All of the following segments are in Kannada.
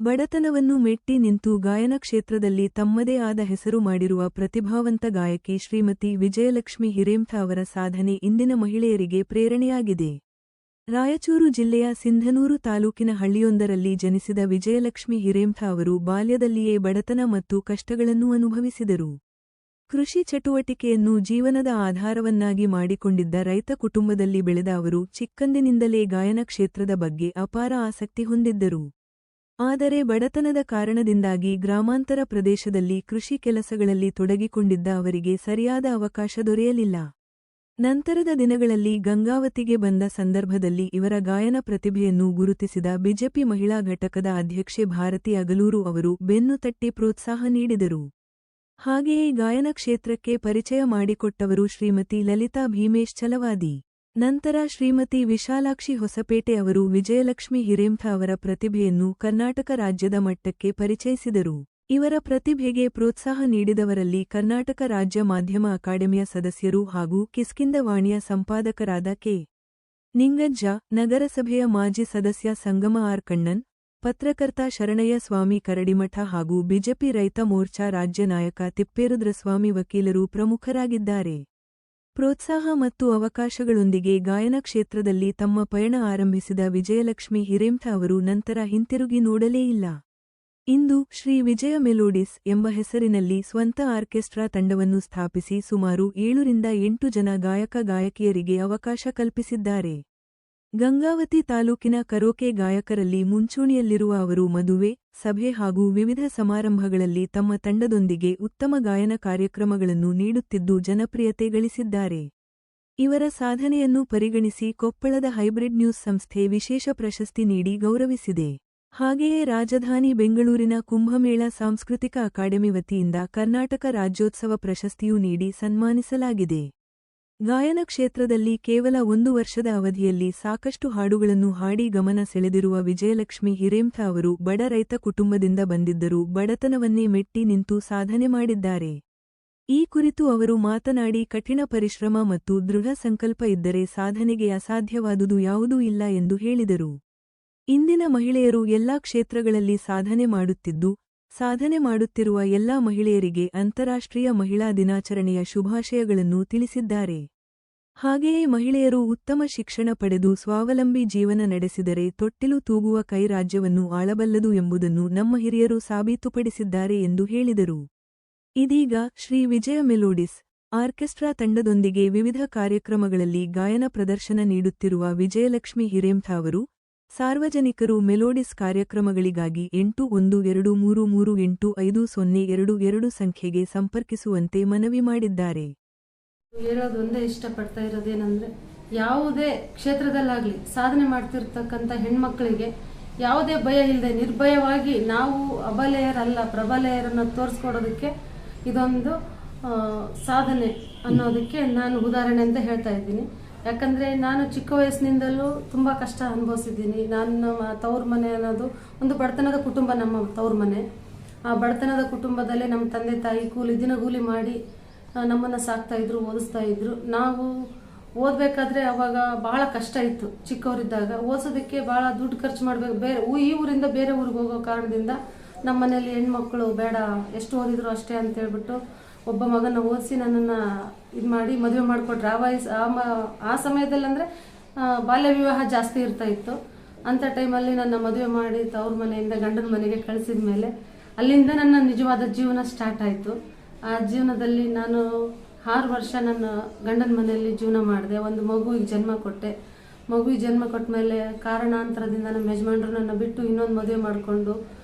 ಬಡತನವನ್ನು ಮೆಟ್ಟಿ ನಿಂತು ಗಾಯನ ಕ್ಷೇತ್ರದಲ್ಲಿ ತಮ್ಮದೇ ಆದ ಹೆಸರು ಮಾಡಿರುವ ಪ್ರತಿಭಾವಂತ ಗಾಯಕಿ ಶ್ರೀಮತಿ ವಿಜಯಲಕ್ಷ್ಮಿ ಹಿರೇಮಠ ಅವರ ಸಾಧನೆ ಇಂದಿನ ಮಹಿಳೆಯರಿಗೆ ಪ್ರೇರಣೆಯಾಗಿದೆ. ರಾಯಚೂರು ಜಿಲ್ಲೆಯ ಸಿಂಧನೂರು ತಾಲೂಕಿನ ಹಳ್ಳಿಯೊಂದರಲ್ಲಿ ಜನಿಸಿದ ವಿಜಯಲಕ್ಷ್ಮಿ ಹಿರೇಮಠ ಅವರು ಬಾಲ್ಯದಲ್ಲಿಯೇ ಬಡತನ ಮತ್ತು ಕಷ್ಟಗಳನ್ನು ಅನುಭವಿಸಿದರು. ಕೃಷಿ ಚಟುವಟಿಕೆಯನ್ನು ಜೀವನದ ಆಧಾರವನ್ನಾಗಿ ಮಾಡಿಕೊಂಡಿದ್ದ ರೈತ ಕುಟುಂಬದಲ್ಲಿ ಬೆಳೆದ ಅವರು ಚಿಕ್ಕಂದಿನಿಂದಲೇ ಗಾಯನ ಕ್ಷೇತ್ರದ ಬಗ್ಗೆ ಅಪಾರ ಆಸಕ್ತಿ ಹೊಂದಿದ್ದರು. ಆದರೆ ಬಡತನದ ಕಾರಣದಿಂದಾಗಿ ಗ್ರಾಮಾಂತರ ಪ್ರದೇಶದಲ್ಲಿ ಕೃಷಿ ಕೆಲಸಗಳಲ್ಲಿ ತೊಡಗಿಕೊಂಡಿದ್ದ ಅವರಿಗೆ ಸರಿಯಾದ ಅವಕಾಶ ದೊರೆಯಲಿಲ್ಲ. ನಂತರದ ದಿನಗಳಲ್ಲಿ ಗಂಗಾವತಿಗೆ ಬಂದ ಸಂದರ್ಭದಲ್ಲಿ ಇವರ ಗಾಯನ ಪ್ರತಿಭೆಯನ್ನು ಗುರುತಿಸಿದ ಬಿಜೆಪಿ ಮಹಿಳಾ ಘಟಕದ ಅಧ್ಯಕ್ಷೆ ಭಾರತಿ ಅಗಲೂರು ಅವರು ಬೆನ್ನು ತಟ್ಟಿ ಪ್ರೋತ್ಸಾಹ ನೀಡಿದರು. ಹಾಗೆಯೇ ಗಾಯನ ಕ್ಷೇತ್ರಕ್ಕೆ ಪರಿಚಯ ಮಾಡಿಕೊಟ್ಟವರು ಶ್ರೀಮತಿ ಲಲಿತಾ ಭೀಮೇಶ್ ಛಲವಾದಿ. ನಂತರ ಶ್ರೀಮತಿ ವಿಶಾಲಾಕ್ಷಿ ಹೊಸಪೇಟೆ ಅವರು ವಿಜಯಲಕ್ಷ್ಮಿ ಹಿರೇಮಠ ಅವರ ಪ್ರತಿಭೆಯನ್ನು ಕರ್ನಾಟಕ ರಾಜ್ಯದ ಮಟ್ಟಕ್ಕೆ ಪರಿಚಯಿಸಿದರು. ಇವರ ಪ್ರತಿಭೆಗೆ ಪ್ರೋತ್ಸಾಹ ನೀಡಿದವರಲ್ಲಿ ಕರ್ನಾಟಕ ರಾಜ್ಯ ಮಾಧ್ಯಮ ಅಕಾಡೆಮಿಯ ಸದಸ್ಯರು ಹಾಗೂ ಕಿಸ್ಕಿಂದ ವಾಣಿಯ ಸಂಪಾದಕರಾದ ಕೆ. ನಿಂಗಜ್ಜ, ನಗರಸಭೆಯ ಮಾಜಿ ಸದಸ್ಯ ಸಂಗಮ ಆರ್ ಕಣ್ಣನ್, ಪತ್ರಕರ್ತ ಶರಣಯ್ಯ ಸ್ವಾಮಿ ಕರಡಿಮಠ ಹಾಗೂ ಬಿಜೆಪಿ ರೈತ ಮೋರ್ಚಾ ರಾಜ್ಯ ನಾಯಕ ತಿಪ್ಪೇರುದ್ರಸ್ವಾಮಿ ವಕೀಲರು ಪ್ರಮುಖರಾಗಿದ್ದಾರೆ. ಪ್ರೋತ್ಸಾಹ ಮತ್ತು ಅವಕಾಶಗಳೊಂದಿಗೆ ಗಾಯನ ಕ್ಷೇತ್ರದಲ್ಲಿ ತಮ್ಮ ಪಯಣ ಆರಂಭಿಸಿದ ವಿಜಯಲಕ್ಷ್ಮಿ ಹಿರೇಮಠ ಅವರು ನಂತರ ಹಿಂತಿರುಗಿ ನೋಡಲೇ ಇಲ್ಲ. ಇಂದು ಶ್ರೀ ವಿಜಯ ಮೆಲೋಡಿಸ್ ಎಂಬ ಹೆಸರಿನಲ್ಲಿ ಸ್ವಂತ ಆರ್ಕೆಸ್ಟ್ರಾ ತಂಡವನ್ನು ಸ್ಥಾಪಿಸಿ ಸುಮಾರು 7 ರಿಂದ 8 ಜನ ಗಾಯಕ-ಗಾಯಕಿಯರಿಗೆ ಅವಕಾಶ ಕಲ್ಪಿಸಿದ್ದಾರೆ. ಗಂಗಾವತಿ ತಾಲೂಕಿನ ಕರೋಕೆ ಗಾಯಕರಲ್ಲಿ ಮುಂಚೂಣಿಯಲ್ಲಿರುವ ಅವರು ಮದುವೆ, ಸಭೆ ಹಾಗೂ ವಿವಿಧ ಸಮಾರಂಭಗಳಲ್ಲಿ ತಮ್ಮ ತಂಡದೊಂದಿಗೆ ಉತ್ತಮ ಗಾಯನ ಕಾರ್ಯಕ್ರಮಗಳನ್ನು ನೀಡುತ್ತಿದ್ದು ಜನಪ್ರಿಯತೆ ಗಳಿಸಿದ್ದಾರೆ. ಇವರ ಸಾಧನೆಯನ್ನು ಪರಿಗಣಿಸಿ ಕೊಪ್ಪಳದ ಹೈಬ್ರಿಡ್ ನ್ಯೂಸ್ ಸಂಸ್ಥೆ ವಿಶೇಷ ಪ್ರಶಸ್ತಿ ನೀಡಿ ಗೌರವಿಸಿದೆ. ಹಾಗೆಯೇ ರಾಜಧಾನಿ ಬೆಂಗಳೂರಿನ ಕುಂಭಮೇಳ ಸಾಂಸ್ಕೃತಿಕ ಅಕಾಡೆಮಿ ವತಿಯಿಂದ ಕರ್ನಾಟಕ ರಾಜ್ಯೋತ್ಸವ ಪ್ರಶಸ್ತಿಯೂ ನೀಡಿ ಸನ್ಮಾನಿಸಲಾಗಿದೆ. ಗಾಯನ ಕ್ಷೇತ್ರದಲ್ಲಿ ಕೇವಲ 1 ವರ್ಷದ ಅವಧಿಯಲ್ಲಿ ಸಾಕಷ್ಟು ಹಾಡುಗಳನ್ನು ಹಾಡಿ ಗಮನ ಸೆಳೆದಿರುವ ವಿಜಯಲಕ್ಷ್ಮಿ ಹಿರೇಮಠ ಅವರು ಬಡ ರೈತ ಕುಟುಂಬದಿಂದ ಬಂದಿದ್ದರೂ ಬಡತನವನ್ನೇ ಮೆಟ್ಟಿ ನಿಂತು ಸಾಧನೆ ಮಾಡಿದ್ದಾರೆ. ಈ ಕುರಿತು ಅವರು ಮಾತನಾಡಿ ಕಠಿಣ ಪರಿಶ್ರಮ ಮತ್ತು ದೃಢ ಸಂಕಲ್ಪ ಇದ್ದರೆ ಸಾಧನೆಗೆ ಅಸಾಧ್ಯವಾದುದು ಯಾವುದೂ ಇಲ್ಲ ಎಂದು ಹೇಳಿದರು. ಇಂದಿನ ಮಹಿಳೆಯರು ಎಲ್ಲಾ ಕ್ಷೇತ್ರಗಳಲ್ಲಿ ಸಾಧನೆ ಮಾಡುತ್ತಿದ್ದು, ಸಾಧನೆ ಮಾಡುತ್ತಿರುವ ಎಲ್ಲಾ ಮಹಿಳೆಯರಿಗೆ ಅಂತಾರಾಷ್ಟ್ರೀಯ ಮಹಿಳಾ ದಿನಾಚರಣೆಯ ಶುಭಾಶಯಗಳನ್ನು ತಿಳಿಸಿದ್ದಾರೆ. ಹಾಗೆಯೇ ಮಹಿಳೆಯರು ಉತ್ತಮ ಶಿಕ್ಷಣ ಪಡೆದು ಸ್ವಾವಲಂಬಿ ಜೀವನ ನಡೆಸಿದರೆ ತೊಟ್ಟಿಲು ತೂಗುವ ಕೈ ರಾಜ್ಯವನ್ನು ಆಳಬಲ್ಲದು ಎಂಬುದನ್ನು ನಮ್ಮ ಹಿರಿಯರು ಸಾಬೀತುಪಡಿಸಿದ್ದಾರೆ ಎಂದು ಹೇಳಿದರು. ಇದೀಗ ಶ್ರೀ ವಿಜಯ ಮೆಲೋಡಿಸ್ ಆರ್ಕೆಸ್ಟ್ರಾ ತಂಡದೊಂದಿಗೆ ವಿವಿಧ ಕಾರ್ಯಕ್ರಮಗಳಲ್ಲಿ ಗಾಯನ ಪ್ರದರ್ಶನ ನೀಡುತ್ತಿರುವ ವಿಜಯಲಕ್ಷ್ಮಿ ಹಿರೇಮಠ ಅವರು ಸಾರ್ವಜನಿಕರು ಮೆಲೋಡಿಸ್ ಕಾರ್ಯಕ್ರಮಗಳಿಗಾಗಿ 8123385022 ಸಂಖ್ಯೆಗೆ ಸಂಪರ್ಕಿಸುವಂತೆ ಮನವಿ ಮಾಡಿದ್ದಾರೆ. ಹೇಳೋದೊಂದೇ ಇಷ್ಟಪಡ್ತಾ ಇರೋದೇನೆಂದರೆ, ಯಾವುದೇ ಕ್ಷೇತ್ರದಲ್ಲಾಗಲಿ ಸಾಧನೆ ಮಾಡ್ತಿರ್ತಕ್ಕಂಥ ಹೆಣ್ಮಕ್ಳಿಗೆ ಯಾವುದೇ ಭಯ ಇಲ್ಲದೆ ನಿರ್ಭಯವಾಗಿ ನಾವು ಅಬಲೆಯರಲ್ಲ ಪ್ರಬಲೆಯರನ್ನು ತೋರಿಸ್ಕೊಡೋದಕ್ಕೆ ಇದೊಂದು ಸಾಧನೆ ಅನ್ನೋದಕ್ಕೆ ನಾನು ಉದಾಹರಣೆ ಅಂತ ಹೇಳ್ತಾ ಇದ್ದೀನಿ. ಯಾಕಂದರೆ ನಾನು ಚಿಕ್ಕ ವಯಸ್ಸಿನಿಂದಲೂ ತುಂಬ ಕಷ್ಟ ಅನುಭವಿಸಿದ್ದೀನಿ. ನಮ್ಮ ತವ್ರ ಮನೆ ಅನ್ನೋದು ಒಂದು ಬಡತನದ ಕುಟುಂಬ. ನಮ್ಮ ತವ್ರ ಮನೆ ಆ ಬಡತನದ ಕುಟುಂಬದಲ್ಲೇ ನಮ್ಮ ತಂದೆ ತಾಯಿ ದಿನಗೂಲಿ ಮಾಡಿ ನಮ್ಮನ್ನು ಸಾಕ್ತಾಯಿದ್ರು, ಓದಿಸ್ತಾಯಿದ್ರು. ನಾವು ಓದಬೇಕಾದ್ರೆ ಅವಾಗ ಭಾಳ ಕಷ್ಟ ಇತ್ತು. ಚಿಕ್ಕವರಿದ್ದಾಗ ಓದಿಸೋದಕ್ಕೆ ಭಾಳ ದುಡ್ಡು ಖರ್ಚು ಮಾಡಬೇಕು. ಈ ಊರಿಂದ ಬೇರೆ ಊರಿಗೆ ಹೋಗೋ ಕಾರಣದಿಂದ ನಮ್ಮ ಮನೇಲಿ ಹೆಣ್ಮಕ್ಳು ಬೇಡ, ಎಷ್ಟು ಓದಿದ್ರು ಅಷ್ಟೇ ಅಂತೇಳ್ಬಿಟ್ಟು ಒಬ್ಬ ಮಗನ ಓದಿಸಿ ನನ್ನನ್ನು ಇದು ಮಾಡಿ ಮದುವೆ ಮಾಡಿಕೊಟ್ರೆ. ಆ ಸಮಯದಲ್ಲಿ ಅಂದರೆ ಬಾಲ್ಯ ವಿವಾಹ ಜಾಸ್ತಿ ಇರ್ತಾಯಿತ್ತು. ಅಂಥ ಟೈಮಲ್ಲಿ ನನ್ನ ಮದುವೆ ಮಾಡಿ ತವ್ರ ಮನೆಯಿಂದ ಗಂಡನ ಮನೆಗೆ ಕಳಿಸಿದ ಮೇಲೆ ಅಲ್ಲಿಂದ ನನ್ನ ನಿಜವಾದ ಜೀವನ ಸ್ಟಾರ್ಟ್ ಆಯಿತು. ಆ ಜೀವನದಲ್ಲಿ ನಾನು 6 ವರ್ಷ ನನ್ನ ಗಂಡನ ಮನೆಯಲ್ಲಿ ಜೀವನ ಮಾಡಿದೆ. ಒಂದು ಮಗುವಿಗೆ ಜನ್ಮ ಕೊಟ್ಟೆ. ಮಗುವಿಗೆ ಜನ್ಮ ಕೊಟ್ಟ ಮೇಲೆ ಕಾರಣಾಂತರದಿಂದ ನಮ್ಮ ಯಜಮಾನರು ನನ್ನ ಬಿಟ್ಟು ಇನ್ನೊಂದು ಮದುವೆ ಮಾಡಿಕೊಂಡು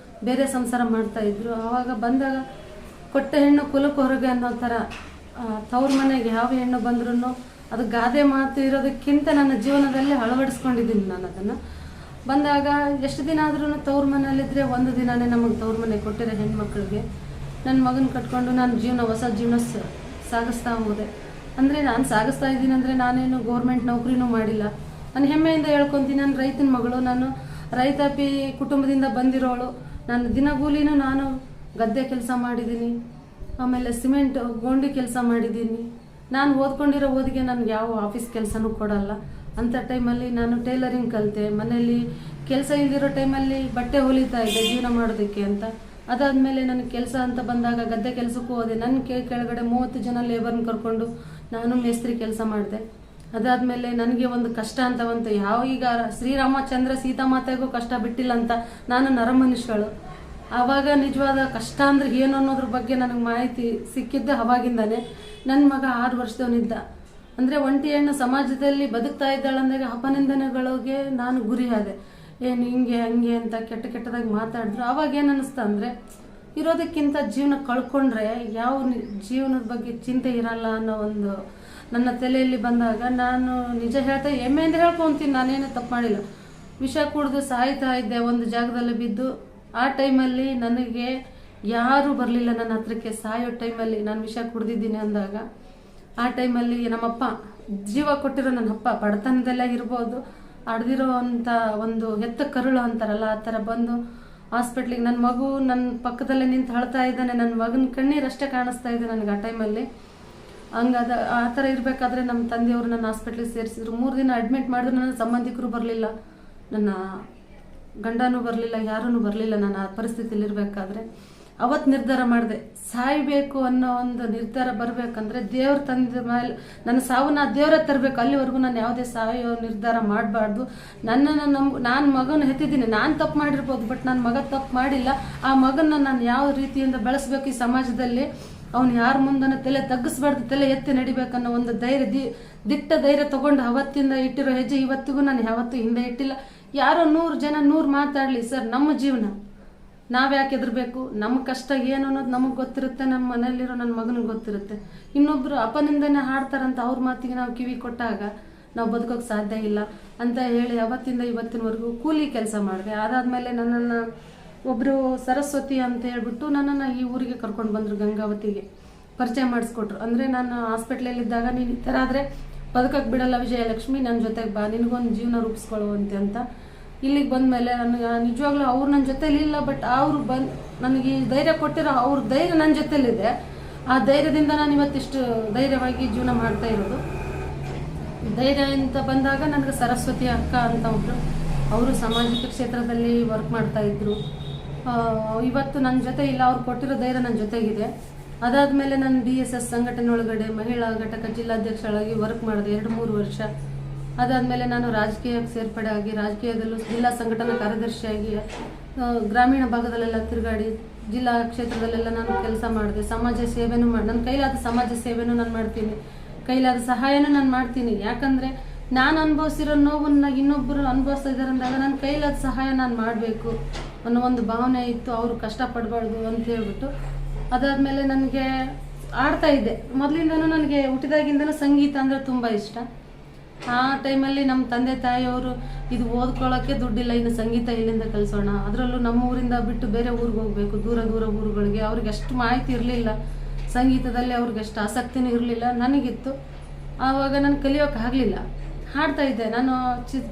ಬೇರೆ ಸಂಸಾರ ಮಾಡ್ತಾಯಿದ್ರು. ಆವಾಗ ಬಂದಾಗ ಕೊಟ್ಟ ಹೆಣ್ಣು ಕುಲಕ್ಕೆ ಹೊರಗೆ ಅನ್ನೋ ಥರ ತವ್ರ ಮನೆಗೆ ಯಾವ ಹೆಣ್ಣು ಬಂದ್ರೂ ಅದು ಗಾದೆ ಮಾತು ಇರೋದಕ್ಕಿಂತ ನನ್ನ ಜೀವನದಲ್ಲಿ ಅಳವಡಿಸ್ಕೊಂಡಿದ್ದೀನಿ. ನಾನು ಅದನ್ನು ಬಂದಾಗ ಎಷ್ಟು ದಿನ ಆದ್ರೂ ತವ್ರ ಮನೆಯಲ್ಲಿದ್ದರೆ ಒಂದು ದಿನವೇ ನಮಗೆ ತವ್ರ ಮನೆ ಕೊಟ್ಟಿರೋ ಹೆಣ್ಮಕ್ಳಿಗೆ ನನ್ನ ಮಗನ ಕಟ್ಕೊಂಡು ನಾನು ಹೊಸ ಜೀವನ ಸಾಗಿಸ್ತಾ ಹೋದೆ. ಅಂದರೆ ನಾನು ಸಾಗಿಸ್ತಾ ಇದ್ದೀನಿ ಅಂದರೆ ನಾನೇನು ಗೌರ್ಮೆಂಟ್ ನೌಕರಿನೂ ಮಾಡಿಲ್ಲ. ನಾನು ಹೆಮ್ಮೆಯಿಂದ ಹೇಳ್ಕೊತೀನಿ, ನಾನು ರೈತನ ಮಗಳು, ನಾನು ರೈತಾಪಿ ಕುಟುಂಬದಿಂದ ಬಂದಿರೋಳು. ನಾನು ದಿನಗೂಲಿನೂ ನಾನು ಗದ್ದೆ ಕೆಲಸ ಮಾಡಿದ್ದೀನಿ, ಆಮೇಲೆ ಸಿಮೆಂಟ್ ಗೋಂಡಿ ಕೆಲಸ ಮಾಡಿದ್ದೀನಿ. ನಾನು ಓದ್ಕೊಂಡಿರೋ ಓದಿಗೆ ನನಗೆ ಯಾವ ಆಫೀಸ್ ಕೆಲಸನೂ ಕೊಡಲ್ಲ. ಅಂಥ ಟೈಮಲ್ಲಿ ನಾನು ಟೈಲರಿಂಗ್ ಕಲಿತೆ. ಮನೆಯಲ್ಲಿ ಕೆಲಸ ಇಲ್ದಿರೋ ಟೈಮಲ್ಲಿ ಬಟ್ಟೆ ಹೊಲಿತಾ ಇದ್ದೆ ಜೀವನ ಮಾಡೋದಕ್ಕೆ ಅಂತ. ಅದಾದಮೇಲೆ ನನಗೆ ಕೆಲಸ ಅಂತ ಬಂದಾಗ ಗದ್ದೆ ಕೆಲಸಕ್ಕೂ ಹೋದೆ. ನನ್ನ ಕೆಳಗಡೆ 30 ಜನ ಲೇಬರ್ನ ಕರ್ಕೊಂಡು ನಾನು ಮೇಸ್ತ್ರಿ ಕೆಲಸ ಮಾಡಿದೆ. ಅದಾದಮೇಲೆ ನನಗೆ ಒಂದು ಕಷ್ಟ ಅಂತ ಬಂತು. ಈಗ ಶ್ರೀರಾಮಚಂದ್ರ ಸೀತಾಮಾತೆಗೂ ಕಷ್ಟ ಬಿಟ್ಟಿಲ್ಲ ಅಂತ ನಾನು ನರಮನುಷ್ಯಳು. ಆವಾಗ ನಿಜವಾದ ಕಷ್ಟ ಅಂದ್ರೆ ಏನು ಅನ್ನೋದ್ರ ಬಗ್ಗೆ ನನಗೆ ಮಾಹಿತಿ ಸಿಕ್ಕಿದ್ದೆ ಅವಾಗಿಂದಾನೆ. ನನ್ನ ಮಗ 6 ವರ್ಷದವನಿದ್ದ. ಅಂದರೆ ಒಂಟಿ ಹೆಣ್ಣು ಸಮಾಜದಲ್ಲಿ ಬದುಕ್ತಾ ಇದ್ದಾಳೆ ಅಂದಾಗ ಅಪನಿಂದನೆಗಳಿಗೆ ನಾನು ಗುರಿ ಆದೆ. ಏನು ಹಿಂಗೆ ಹಂಗೆ ಅಂತ ಕೆಟ್ಟದಾಗಿ ಮಾತಾಡಿದ್ರು. ಆವಾಗ ಏನು ಅನ್ನಿಸ್ತಾ ಅಂದರೆ ಇರೋದಕ್ಕಿಂತ ಜೀವನ ಕಳ್ಕೊಂಡ್ರೆ ಯಾವ ಜೀವನದ ಬಗ್ಗೆ ಚಿಂತೆ ಇರಲ್ಲ ಅನ್ನೋ ಒಂದು ನನ್ನ ತಲೆಯಲ್ಲಿ ಬಂದಾಗ ನಾನು ನಿಜ ಹೇಳ್ತಾ ಹೆಮ್ಮೆಯಿಂದ ಹೇಳ್ಕೊತೀನಿ, ನಾನೇನು ತಪ್ಪು ಮಾಡಿಲ್ಲ. ವಿಷ ಕುಡಿದು ಸಾಯ್ತಾ ಇದ್ದೆ ಒಂದು ಜಾಗದಲ್ಲಿ ಬಿದ್ದು. ಆ ಟೈಮಲ್ಲಿ ನನಗೆ ಯಾರೂ ಬರಲಿಲ್ಲ ನನ್ನ ಹತ್ರಕ್ಕೆ. ಸಾಯೋ ಟೈಮಲ್ಲಿ ನಾನು ವಿಷ ಕುಡ್ದಿದ್ದೀನಿ ಅಂದಾಗ ಆ ಟೈಮಲ್ಲಿ ನಮ್ಮಪ್ಪ, ಜೀವ ಕೊಟ್ಟಿರೋ ನನ್ನ ಅಪ್ಪ, ಬಡತನದೆಲ್ಲ ಇರ್ಬೋದು, ಅಡ್ದಿರೋ ಅಂಥ ಒಂದು ಹೆತ್ತ ಕರುಳು ಅಂತಾರಲ್ಲ ಆ ಥರ ಬಂದು ಹಾಸ್ಪಿಟ್ಲಿಗೆ ನನ್ನ ಮಗು ನನ್ನ ಪಕ್ಕದಲ್ಲೇ ನಿಂತು ಅಳ್ತಾ ಇದ್ದಾನೆ. ನನ್ನ ಮಗನ ಕಣ್ಣೀರಷ್ಟೇ ಕಾಣಿಸ್ತಾ ಇದೆ ನನಗೆ ಆ ಟೈಮಲ್ಲಿ. ಆ ಥರ ಇರಬೇಕಾದ್ರೆ ನಮ್ಮ ತಂದೆಯವರು ನನ್ನ ಹಾಸ್ಪಿಟ್ಲಿಗೆ ಸೇರಿಸಿದ್ರು. 3 ದಿನ ಅಡ್ಮಿಟ್ ಮಾಡಿದ್ರು. ನನ್ನ ಸಂಬಂಧಿಕರು ಬರಲಿಲ್ಲ, ನನ್ನ ಗಂಡನೂ ಬರಲಿಲ್ಲ, ಯಾರೂ ಬರಲಿಲ್ಲ. ನಾನು ಆ ಪರಿಸ್ಥಿತಿಯಲ್ಲಿ ಇರಬೇಕಾದ್ರೆ ಅವತ್ತು ನಿರ್ಧಾರ ಮಾಡಿದೆ, ಸಾಯಬೇಕು ಅನ್ನೋ ಒಂದು ನಿರ್ಧಾರ ಬರಬೇಕಂದ್ರೆ ದೇವ್ರ ತಂದ ಮೇಲೆ ನನ್ನ ಸಾವನ್ನ ದೇವರೇ ತರಬೇಕು. ಅಲ್ಲಿವರೆಗೂ ನಾನು ಯಾವುದೇ ಸಾಯೋ ನಿರ್ಧಾರ ಮಾಡಬಾರ್ದು. ನಾನು ಮಗನ ಹೆತ್ತಿದ್ದೀನಿ. ನಾನು ತಪ್ಪು ಮಾಡಿರ್ಬೋದು, ಬಟ್ ನನ್ನ ಮಗ ತಪ್ಪು ಮಾಡಿಲ್ಲ. ಆ ಮಗನ ನಾನು ಯಾವ ರೀತಿಯಿಂದ ಬೆಳೆಸ್ಬೇಕು ಈ ಸಮಾಜದಲ್ಲಿ, ಅವ್ನು ಯಾರ ಮುಂದನ ತಲೆ ತಗ್ಗಿಸ್ಬಾರ್ದು, ತಲೆ ಎತ್ತಿ ನಡಿಬೇಕನ್ನೋ ಒಂದು ದಿಟ್ಟ ಧೈರ್ಯ ತಗೊಂಡು ಅವತ್ತಿಂದ ಇಟ್ಟಿರೋ ಹೆಜ್ಜೆ ಇವತ್ತಿಗೂ ನಾನು ಯಾವತ್ತೂ ಹಿಂದೆ ಇಟ್ಟಿಲ್ಲ. ಯಾರೋ 100 ಜನ 100 ಮಾತಾಡಲಿ ಸರ್, ನಮ್ಮ ಜೀವನ ನಾವು ಯಾಕೆ ಎದುರಬೇಕು? ನಮ್ಮ ಕಷ್ಟ ಏನು ಅನ್ನೋದು ನಮಗೆ ಗೊತ್ತಿರುತ್ತೆ, ನಮ್ಮ ಮನೆಯಲ್ಲಿರೋ ನನ್ನ ಮಗನಿಗೆ ಗೊತ್ತಿರುತ್ತೆ. ಇನ್ನೊಬ್ರು ಅಪನಿಂದನೆ ಹಾಡ್ತಾರಂತ ಅವ್ರ ಮಾತಿಗೆ ನಾವು ಕಿವಿ ಕೊಟ್ಟಾಗ ನಾವು ಬದುಕೋಕೆ ಸಾಧ್ಯ ಇಲ್ಲ ಅಂತ ಹೇಳಿ ಅವತ್ತಿಂದ ಇವತ್ತಿನವರೆಗೂ ಕೂಲಿ ಕೆಲಸ ಮಾಡಿದೆ. ಅದಾದಮೇಲೆ ನನ್ನನ್ನು ಒಬ್ಬರು ಸರಸ್ವತಿ ಅಂತ ಹೇಳ್ಬಿಟ್ಟು ನನ್ನನ್ನು ಈ ಊರಿಗೆ ಕರ್ಕೊಂಡು ಬಂದರು, ಗಂಗಾವತಿಗೆ ಪರಿಚಯ ಮಾಡಿಸ್ಕೊಟ್ರು. ಅಂದರೆ ನಾನು ಹಾಸ್ಪಿಟ್ಲಲ್ಲಿದ್ದಾಗ ನೀನು ಈ ಥರ ಆದರೆ ಬದುಕಕ್ಕೆ ಬಿಡಲ್ಲ ವಿಜಯಲಕ್ಷ್ಮಿ, ನನ್ನ ಜೊತೆಗೆ ಬಾ, ನಿನಗೊಂದು ಜೀವನ ರೂಪಿಸ್ಕೊಳ್ಳುವಂತೆ ಅಂತ. ಇಲ್ಲಿಗೆ ಬಂದಮೇಲೆ ನನಗೆ ನಿಜವಾಗ್ಲೂ ಅವ್ರು ನನ್ನ ಜೊತೆಲಿ ಇಲ್ಲ, ಬಟ್ ಅವರು ನನಗೆ ಈ ಧೈರ್ಯ ಕೊಟ್ಟಿರೋ ಅವ್ರ ಧೈರ್ಯ ನನ್ನ ಜೊತೆಲಿದೆ. ಆ ಧೈರ್ಯದಿಂದ ನಾನು ಇವತ್ತಿಷ್ಟು ಧೈರ್ಯವಾಗಿ ಜೀವನ ಮಾಡ್ತಾ ಇರೋದು. ಧೈರ್ಯ ಅಂತ ಬಂದಾಗ ನನಗೆ ಸರಸ್ವತಿ ಅಕ್ಕ ಅಂತ ಒಬ್ಬರು, ಅವರು ಸಾಮಾಜಿಕ ಕ್ಷೇತ್ರದಲ್ಲಿ ವರ್ಕ್ ಮಾಡ್ತಾ ಇದ್ರು. ಇವತ್ತು ನನ್ನ ಜೊತೆ ಇಲ್ಲ, ಅವ್ರು ಕೊಟ್ಟಿರೋ ಧೈರ್ಯ ನನ್ನ ಜೊತೆಗಿದೆ. ಅದಾದಮೇಲೆ ನಾನು DSS ಸಂಘಟನೆ ಒಳಗಡೆ ಮಹಿಳಾ ಘಟಕ ಜಿಲ್ಲಾಧ್ಯಕ್ಷರಾಗಿ ವರ್ಕ್ ಮಾಡಿದೆ 2-3 ವರ್ಷ. ಅದಾದಮೇಲೆ ನಾನು ರಾಜಕೀಯಕ್ಕೆ ಸೇರ್ಪಡೆ ಆಗಿ ರಾಜಕೀಯದಲ್ಲೂ ಜಿಲ್ಲಾ ಸಂಘಟನಾ ಕಾರ್ಯದರ್ಶಿಯಾಗಿ ಗ್ರಾಮೀಣ ಭಾಗದಲ್ಲೆಲ್ಲ ತಿರುಗಾಡಿ ಜಿಲ್ಲಾ ಕ್ಷೇತ್ರದಲ್ಲೆಲ್ಲ ನಾನು ಕೆಲಸ ಮಾಡಿದೆ. ಸಮಾಜ ಸೇವೆನೂ ನನ್ನ ಕೈಲಾದ ಸಮಾಜ ಸೇವೆನೂ ನಾನು ಮಾಡ್ತೀನಿ, ಕೈಲಾದ ಸಹಾಯನೂ ನಾನು ಮಾಡ್ತೀನಿ. ಯಾಕಂದರೆ ನಾನು ಅನುಭವಿಸಿರೋ ನೋವನ್ನು ಇನ್ನೊಬ್ಬರು ಅನುಭವಿಸ್ತಾ ಇದ್ದಾರೆ ಅಂದಾಗ ನನ್ನ ಕೈಲಾದ ಸಹಾಯ ನಾನು ಮಾಡಬೇಕು ಅನ್ನೋ ಒಂದು ಭಾವನೆ ಇತ್ತು. ಅವರು ಕಷ್ಟಪಡಬಾರ್ದು ಅಂತ ಹೇಳ್ಬಿಟ್ಟು ಅದಾದಮೇಲೆ ನನಗೆ ಆಡ್ತಾ ಇದ್ದೆ. ಮೊದಲಿಂದನೂ ನನಗೆ ಹುಟ್ಟಿದಾಗಿಂದನೂ ಸಂಗೀತ ಅಂದರೆ ತುಂಬ ಇಷ್ಟ. ಆ ಟೈಮಲ್ಲಿ ನಮ್ಮ ತಂದೆ ತಾಯಿಯವರು ಇದು ಓದ್ಕೊಳ್ಳೋಕ್ಕೆ ದುಡ್ಡಿಲ್ಲ, ಇನ್ನು ಸಂಗೀತ ಇಲ್ಲಿಂದ ಕಲಿಸೋಣ, ಅದರಲ್ಲೂ ನಮ್ಮ ಊರಿಂದ ಬಿಟ್ಟು ಬೇರೆ ಊರಿಗೆ ಹೋಗಬೇಕು, ದೂರ ಊರುಗಳಿಗೆ. ಅವ್ರಿಗೆ ಅಷ್ಟು ಮಾಹಿತಿ ಇರಲಿಲ್ಲ ಸಂಗೀತದಲ್ಲಿ, ಅವ್ರಿಗೆ ಅಷ್ಟು ಆಸಕ್ತಿನೂ ಇರಲಿಲ್ಲ. ನನಗಿತ್ತು. ಆವಾಗ ನಾನು ಕಲಿಯೋಕ್ಕಾಗಲಿಲ್ಲ. ಹಾಡ್ತಾ ಇದ್ದೆ. ನಾನು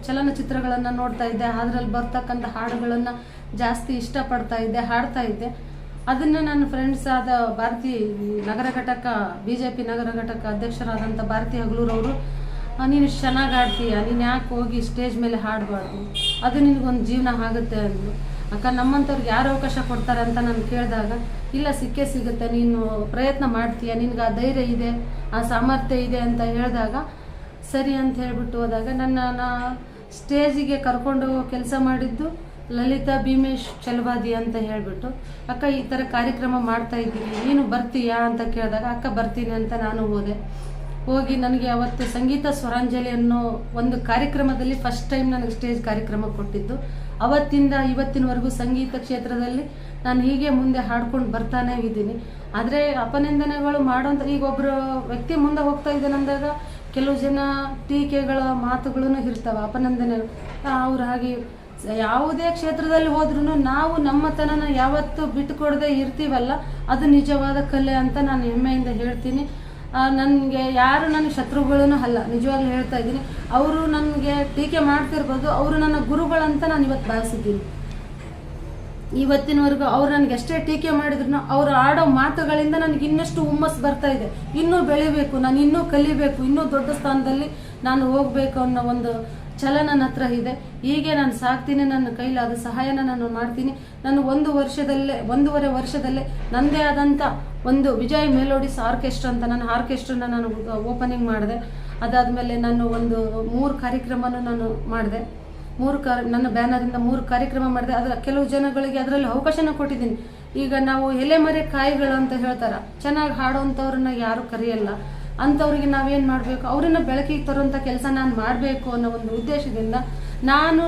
ಚಲನಚಿತ್ರಗಳನ್ನು ನೋಡ್ತಾ ಇದ್ದೆ, ಅದರಲ್ಲಿ ಬರ್ತಕ್ಕಂಥ ಹಾಡುಗಳನ್ನು ಜಾಸ್ತಿ ಇಷ್ಟಪಡ್ತಾ ಇದ್ದೆ, ಹಾಡ್ತಾ ಇದ್ದೆ. ಅದನ್ನು ನನ್ನ ಫ್ರೆಂಡ್ಸ್ ಆದ ಭಾರತಿ ನಗರ ಘಟಕ BJP ನಗರ ಘಟಕ ಅಧ್ಯಕ್ಷರಾದಂಥ ಭಾರತಿ ಹಗಲೂರವರು, ನೀನು ಚೆನ್ನಾಗಿ ಹಾಡ್ತೀಯ, ನೀನು ಯಾಕೆ ಹೋಗಿ ಸ್ಟೇಜ್ ಮೇಲೆ ಹಾಡಬಾರ್ದು, ಅದು ನಿನಗೊಂದು ಜೀವನ ಆಗುತ್ತೆ ಅಂದರು. ಅಕ್ಕ, ನಮ್ಮಂಥವ್ರಿಗೆ ಯಾರು ಅವಕಾಶ ಕೊಡ್ತಾರೆ ಅಂತ ನಾನು ಕೇಳಿದಾಗ, ಇಲ್ಲ ಸಿಕ್ಕೇ ಸಿಗುತ್ತೆ, ನೀನು ಪ್ರಯತ್ನ ಮಾಡ್ತೀಯ, ನಿನಗೆ ಆ ಧೈರ್ಯ ಇದೆ, ಆ ಸಾಮರ್ಥ್ಯ ಇದೆ ಅಂತ ಹೇಳಿದಾಗ ಸರಿ ಅಂತ ಹೇಳ್ಬಿಟ್ಟು ಹೋದಾಗ ನನ್ನನ್ನು ಸ್ಟೇಜಿಗೆ ಕರ್ಕೊಂಡು ಹೋಗೋ ಕೆಲಸ ಮಾಡಿದ್ದು ಲಲಿತಾ ಭೀಮೇಶ್ ಚಲವಾದಿ ಅಂತ ಹೇಳ್ಬಿಟ್ಟು, ಅಕ್ಕ ಈ ಥರ ಕಾರ್ಯಕ್ರಮ ಮಾಡ್ತಾ ಇದ್ದೀವಿ, ನೀನು ಬರ್ತೀಯಾ ಅಂತ ಕೇಳಿದಾಗ ಅಕ್ಕ ಬರ್ತೀನಿ ಅಂತ ನಾನು ಹೋಗಿ ನನಗೆ ಅವತ್ತು ಸಂಗೀತ ಸ್ವರಾಂಜಲಿ ಅನ್ನೋ ಒಂದು ಕಾರ್ಯಕ್ರಮದಲ್ಲಿ ಫಸ್ಟ್ ಟೈಮ್ ನನಗೆ ಸ್ಟೇಜ್ ಕಾರ್ಯಕ್ರಮ ಕೊಟ್ಟಿದ್ದು. ಅವತ್ತಿಂದ ಇವತ್ತಿನವರೆಗೂ ಸಂಗೀತ ಕ್ಷೇತ್ರದಲ್ಲಿ ನಾನು ಹೀಗೆ ಮುಂದೆ ಹಾಡ್ಕೊಂಡು ಬರ್ತಾನೆ ಇದ್ದೀನಿ. ಆದರೆ ಅಪನಿಂದನೆಗಳು ಮಾಡೋಂಥ ಈಗ ಒಬ್ಬರು ವ್ಯಕ್ತಿ ಮುಂದೆ ಹೋಗ್ತಾ ಇದ್ದಾನೆ ಅಂದಾಗ ಕೆಲವು ಜನ ಟೀಕೆಗಳ ಮಾತುಗಳೂ ಇರ್ತವೆ, ಅಪನಿಂದನೆಗಳು. ಅವ್ರು ಹಾಗೆ ಯಾವುದೇ ಕ್ಷೇತ್ರದಲ್ಲಿ ಹೋದ್ರೂ ನಾವು ನಮ್ಮತನನ ಯಾವತ್ತೂ ಬಿಟ್ಟುಕೊಡದೆ ಇರ್ತೀವಲ್ಲ, ಅದು ನಿಜವಾದ ಕಲೆ ಅಂತ ನಾನು ಹೆಮ್ಮೆಯಿಂದ ಹೇಳ್ತೀನಿ. ನನಗೆ ಯಾರು ನನ್ನ ಶತ್ರುಗಳೂ ಅಲ್ಲ, ನಿಜವಾಗ್ಲೂ ಹೇಳ್ತಾ ಇದ್ದೀನಿ. ಅವರು ನನಗೆ ಟೀಕೆ ಮಾಡ್ತಿರ್ಬೋದು, ಅವರು ನನ್ನ ಗುರುಗಳಂತ ನಾನು ಇವತ್ತು ಭಾವಿಸಿದ್ದೀನಿ. ಇವತ್ತಿನವರೆಗೂ ಅವ್ರು ನನಗೆ ಎಷ್ಟೇ ಟೀಕೆ ಮಾಡಿದ್ರು ಅವ್ರು ಆಡೋ ಮಾತುಗಳಿಂದ ನನಗೆ ಇನ್ನಷ್ಟು ಹುಮ್ಮಸ್ ಬರ್ತಾ ಇದೆ. ಇನ್ನೂ ಬೆಳಿಬೇಕು, ನಾನು ಇನ್ನೂ ಕಲಿಬೇಕು, ಇನ್ನೂ ದೊಡ್ಡ ಸ್ಥಾನದಲ್ಲಿ ನಾನು ಹೋಗ್ಬೇಕು ಅನ್ನೋ ಒಂದು ಛಲ ನನ್ನ ಹತ್ರ ಇದೆ. ಹೀಗೆ ನಾನು ಸಾಕ್ತೀನಿ, ನನ್ನ ಕೈಲಾದ ಸಹಾಯನ ನಾನು ಮಾಡ್ತೀನಿ. ನಾನು 1.5 ವರ್ಷದಲ್ಲೇ ನನ್ನದೇ ಆದಂಥ ಒಂದು ವಿಜಯ್ ಮೆಲೋಡಿಸ್ ಆರ್ಕೆಸ್ಟ್ರಾ ಅಂತ ನನ್ನ ಆರ್ಕೆಸ್ಟ್ರನ್ನ ನಾನು ಓಪನಿಂಗ್ ಮಾಡಿದೆ. ಅದಾದಮೇಲೆ ನಾನು 3 ಕಾರ್ಯಕ್ರಮನೂ ನಾನು ಮಾಡಿದೆ. ನನ್ನ ಬ್ಯಾನರಿಂದ 3 ಕಾರ್ಯಕ್ರಮ ಮಾಡಿದೆ. ಅದರ ಕೆಲವು ಜನಗಳಿಗೆ ಅದರಲ್ಲಿ ಅವಕಾಶನ ಕೊಟ್ಟಿದ್ದೀನಿ. ಈಗ ನಾವು ಎಲೆಮರೆ ಕಾಯಿಗಳು ಅಂತ ಹೇಳ್ತಾರೆ, ಚೆನ್ನಾಗಿ ಹಾಡೋವಂಥವ್ರನ್ನ ಯಾರು ಕರೆಯಲ್ಲ. ಅಂಥವ್ರಿಗೆ ನಾವೇನು ಮಾಡಬೇಕು, ಅವರನ್ನ ಬೆಳಕಿಗೆ ತರುವಂಥ ಕೆಲಸ ನಾನು ಮಾಡಬೇಕು ಅನ್ನೋ ಒಂದು ಉದ್ದೇಶದಿಂದ ನಾನು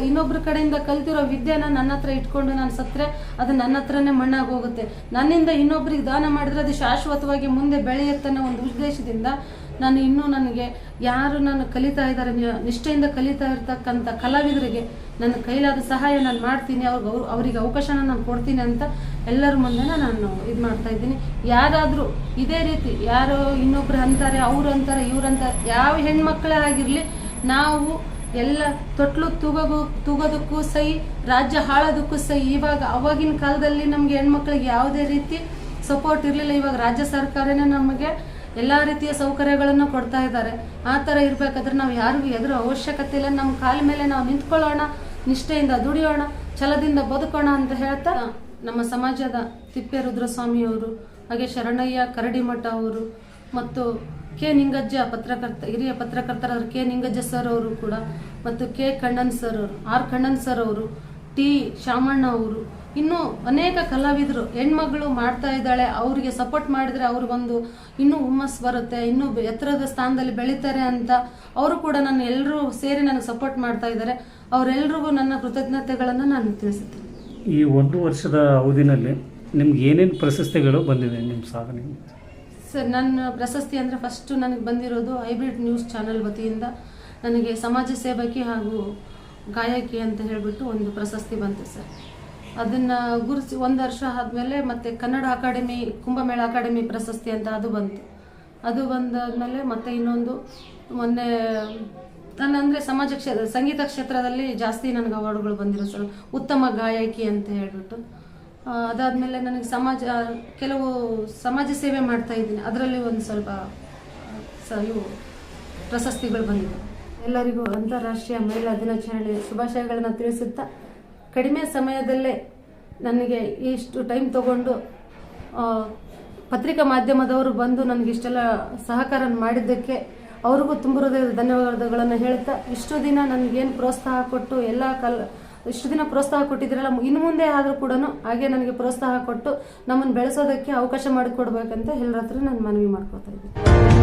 ಇನ್ನೊಬ್ಬರ ಕಡೆಯಿಂದ ಕಲ್ತಿರೋ ವಿದ್ಯೆನ ನನ್ನ ಹತ್ರ ಇಟ್ಕೊಂಡು ನಾನು ಸತ್ತರೆ ಅದು ನನ್ನ ಹತ್ರನೇ ಮಣ್ಣಾಗಿ ಹೋಗುತ್ತೆ. ನನ್ನಿಂದ ಇನ್ನೊಬ್ರಿಗೆ ದಾನ ಮಾಡಿದ್ರೆ ಅದು ಶಾಶ್ವತವಾಗಿ ಮುಂದೆ ಬೆಳೆಯುತ್ತೆ ಅನ್ನೋ ಒಂದು ಉದ್ದೇಶದಿಂದ ನನಗೆ ಯಾರು ನಾನು ಕಲಿತಾ ಇದ್ದಾರೆ, ನಿಷ್ಠೆಯಿಂದ ಕಲಿತಾ ಇರ್ತಕ್ಕಂಥ ಕಲಾವಿದರಿಗೆ ನನ್ನ ಕೈಲಾದ ಸಹಾಯ ನಾನು ಮಾಡ್ತೀನಿ, ಅವರಿಗೆ ಅವಕಾಶನ ನಾನು ಕೊಡ್ತೀನಿ ಅಂತ ಎಲ್ಲರ ಮುಂದೆ ನಾನು ಇದು ಮಾಡ್ತಾ ಇದ್ದೀನಿ. ಯಾರಾದರೂ ಇದೇ ರೀತಿ ಯಾರೋ ಇನ್ನೊಬ್ರು ಅಂತಾರೆ, ಅವ್ರು ಅಂತಾರೆ, ಇವ್ರು ಅಂತಾರೆ, ಯಾವ ಹೆಣ್ಮಕ್ಳೇ ಆಗಿರಲಿ, ನಾವು ಎಲ್ಲ ತೊಟ್ಲು ತೂಗೋದಕ್ಕೂ ಸೈ, ರಾಜ್ಯ ಹಾಳೋದಕ್ಕೂ ಸೈ. ಅವಾಗಿನ ಕಾಲದಲ್ಲಿ ನಮಗೆ ಹೆಣ್ಮಕ್ಳಿಗೆ ಯಾವುದೇ ರೀತಿ ಸಪೋರ್ಟ್ ಇರಲಿಲ್ಲ. ಇವಾಗ ರಾಜ್ಯ ಸರ್ಕಾರನೇ ನಮಗೆ ಎಲ್ಲ ರೀತಿಯ ಸೌಕರ್ಯಗಳನ್ನು ಕೊಡ್ತಾ ಇದ್ದಾರೆ. ಆ ಥರ ಇರಬೇಕಾದ್ರೆ ನಾವು ಯಾರಿಗೂ ಎದುರು ಅವಶ್ಯಕತೆ ಇಲ್ಲ. ನಮ್ಮ ಕಾಲ ಮೇಲೆ ನಾವು ನಿಂತ್ಕೊಳ್ಳೋಣ, ನಿಷ್ಠೆಯಿಂದ ದುಡಿಯೋಣ, ಛಲದಿಂದ ಬದುಕೋಣ ಅಂತ ಹೇಳ್ತಾ ನಮ್ಮ ಸಮಾಜದ ತಿಪ್ಪೇರುದ್ರಸ್ವಾಮಿಯವರು, ಹಾಗೆ ಶರಣಯ್ಯ ಕರಡಿಮಠ ಅವರು ಮತ್ತು ಕೆ ನಿಂಗಜ್ಜ ಹಿರಿಯ ಪತ್ರಕರ್ತರಾದ ಕೆ ನಿಂಗಜ್ಜ ಸರ್ ಅವರು ಕೂಡ, ಮತ್ತು ಕೆ ಕಣ್ಣನ್ ಸರ್ ಅವರು, ಆರ್ ಕಣ್ಣನ್ ಸರ್ ಅವರು, ಟಿ ಶಾಮಣ್ಣ ಅವರು, ಇನ್ನೂ ಅನೇಕ ಕಲಾವಿದರು ಹೆಣ್ಮಗಳು ಮಾಡ್ತಾ ಇದ್ದಾಳೆ, ಅವರಿಗೆ ಸಪೋರ್ಟ್ ಮಾಡಿದ್ರೆ ಅವ್ರಿಗೊಂದು ಇನ್ನೂ ಹುಮ್ಮಸ್ ಬರುತ್ತೆ, ಇನ್ನೂ ಎತ್ತರದ ಸ್ಥಾನದಲ್ಲಿ ಬೆಳೀತಾರೆ ಅಂತ ಅವರು ಕೂಡ ಎಲ್ಲರೂ ಸೇರಿ ನನಗೆ ಸಪೋರ್ಟ್ ಮಾಡ್ತಾ ಇದ್ದಾರೆ. ಅವರೆಲ್ಲರಿಗೂ ನನ್ನ ಕೃತಜ್ಞತೆಗಳನ್ನು ನಾನು ತಿಳಿಸುತ್ತೇನೆ. ಈ 1 ವರ್ಷದ ಅವಧಿನಲ್ಲಿ ನಿಮ್ಗೆ ಏನೇನು ಪ್ರಶಸ್ತಿಗಳು ಬಂದಿದೆ ನಿಮ್ಮ ಸಾಧನೆ? ಸರ್, ನನ್ನ ಪ್ರಶಸ್ತಿ ಅಂದರೆ ಫಸ್ಟು ನನಗೆ ಬಂದಿರೋದು ಹೈಬ್ರಿಡ್ ನ್ಯೂಸ್ ಚಾನೆಲ್ ವತಿಯಿಂದ ನನಗೆ ಸಮಾಜ ಸೇವಕಿ ಹಾಗೂ ಗಾಯಕಿ ಅಂತ ಹೇಳಿಬಿಟ್ಟು ಒಂದು ಪ್ರಶಸ್ತಿ ಬಂತು ಸರ್. ಅದನ್ನು ಗುರುತಿಸಿ 1 ವರ್ಷ ಆದಮೇಲೆ ಮತ್ತೆ ಕನ್ನಡ ಅಕಾಡೆಮಿ ಕುಂಭಮೇಳ ಅಕಾಡೆಮಿ ಪ್ರಶಸ್ತಿ ಅಂತ ಅದು ಬಂತು. ಅದು ಬಂದಾದಮೇಲೆ ಮತ್ತೆ ಇನ್ನೊಂದು ಮೊನ್ನೆ ಅಂದರೆ ಸಂಗೀತ ಕ್ಷೇತ್ರದಲ್ಲಿ ಜಾಸ್ತಿ ನನಗೆ ಅವಾರ್ಡ್ಗಳು ಬಂದಿರೋ ಸರ್, ಉತ್ತಮ ಗಾಯಕಿ ಅಂತ ಹೇಳ್ಬಿಟ್ಟು. ಅದಾದಮೇಲೆ ನನಗೆ ಕೆಲವು ಸಮಾಜ ಸೇವೆ ಮಾಡ್ತಾ ಇದ್ದೀನಿ, ಅದರಲ್ಲಿ ಒಂದು ಸ್ವಲ್ಪ ಇವು ಪ್ರಶಸ್ತಿಗಳು ಬಂದಿವೆ. ಎಲ್ಲರಿಗೂ ಅಂತಾರಾಷ್ಟ್ರೀಯ ಮಹಿಳಾ ದಿನಾಚರಣೆ ಶುಭಾಶಯಗಳನ್ನು ತಿಳಿಸುತ್ತಾ, ಕಡಿಮೆ ಸಮಯದಲ್ಲೇ ನನಗೆ ಇಷ್ಟು ಟೈಮ್ ತಗೊಂಡು ಪತ್ರಿಕಾ ಮಾಧ್ಯಮದವರು ಬಂದು ನನಗಿಷ್ಟೆಲ್ಲ ಸಹಕಾರ ಮಾಡಿದ್ದಕ್ಕೆ ಅವ್ರಿಗೂ ತುಂಬ ಹೃದಯದ ಧನ್ಯವಾದಗಳನ್ನು ಹೇಳ್ತಾ, ಇಷ್ಟು ದಿನ ನನಗೇನು ಪ್ರೋತ್ಸಾಹ ಕೊಟ್ಟು ಇಷ್ಟು ದಿನ ಪ್ರೋತ್ಸಾಹ ಕೊಟ್ಟಿದ್ದೀರಲ್ಲ, ಇನ್ನು ಮುಂದೆ ಆದರೂ ಕೂಡ ಹಾಗೆ ನನಗೆ ಪ್ರೋತ್ಸಾಹ ಕೊಟ್ಟು ನಮ್ಮನ್ನು ಬೆಳೆಸೋದಕ್ಕೆ ಅವಕಾಶ ಮಾಡಿಕೊಡ್ಬೇಕಂತ ಎಲ್ಲರ ಹತ್ರ ನಾನು ಮನವಿ ಮಾಡ್ಕೊತಾ ಇದ್ದೀನಿ.